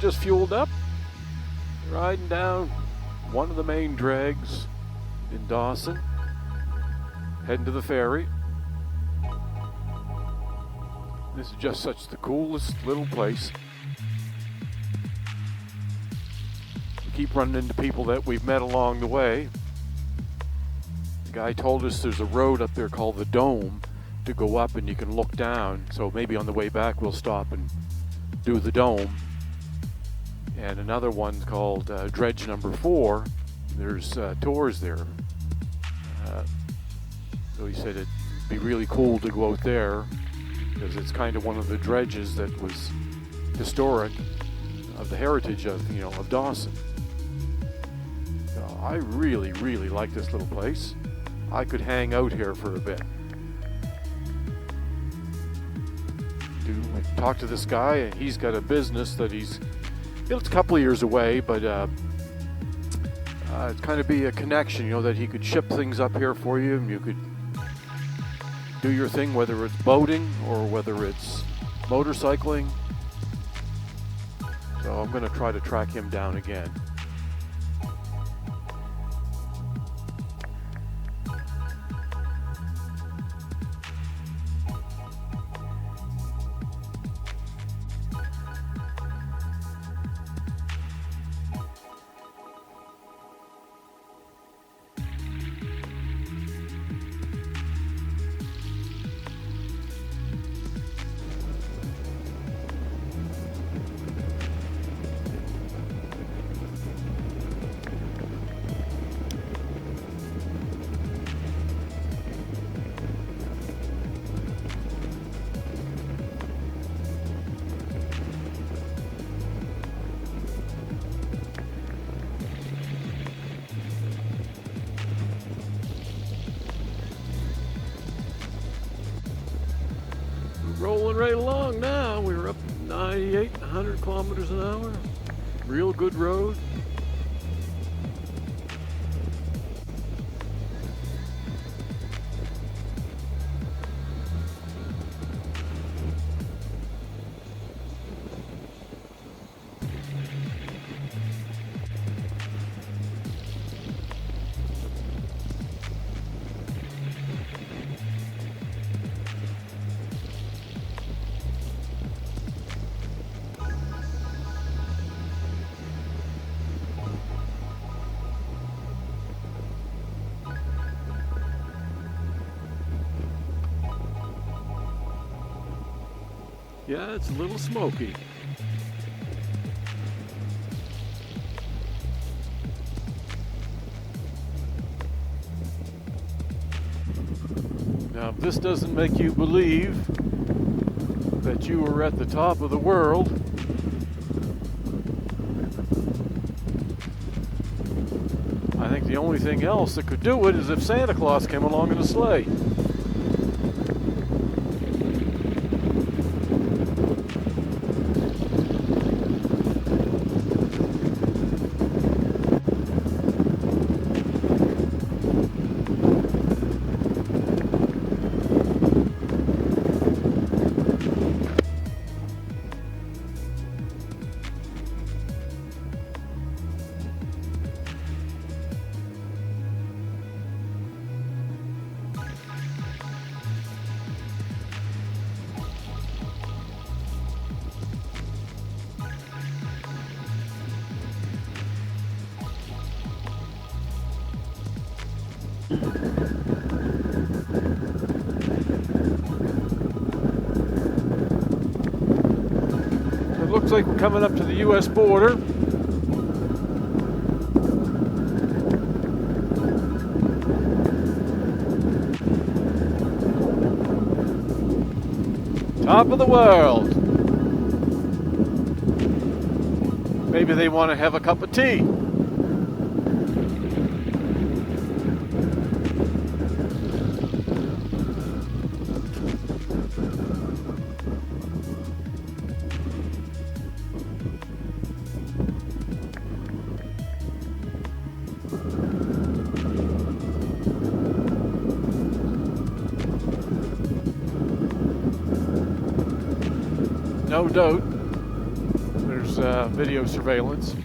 just fueled up, riding down one of the main drags in Dawson, heading to the ferry. This is just such the coolest little place. We keep running into people that we've met along the way. The guy told us there's a road up there called the Dome to go up and you can look down. So maybe on the way back we'll stop and do the Dome. And another one called Dredge number 4. There's tours there. So he said it'd be really cool to go out there because it's kind of one of the dredges that was historic of the heritage of Dawson. So I really, really like this little place. I could hang out here for a bit. Talk to this guy, and he's got a business that it's a couple of years away, but it's kind of be a connection, that he could ship things up here for you, and you could do your thing, whether it's boating or whether it's motorcycling. So I'm going to try to track him down again. Rolling right along now. We're up 98, 100 kilometers an hour. Real good road. Yeah, it's a little smoky. Now, if this doesn't make you believe that you were at the top of the world, I think the only thing else that could do it is if Santa Claus came along in a sleigh. It looks like we're coming up to the U.S. border. Top of the world. Maybe they want to have a cup of tea. No doubt, there's video surveillance.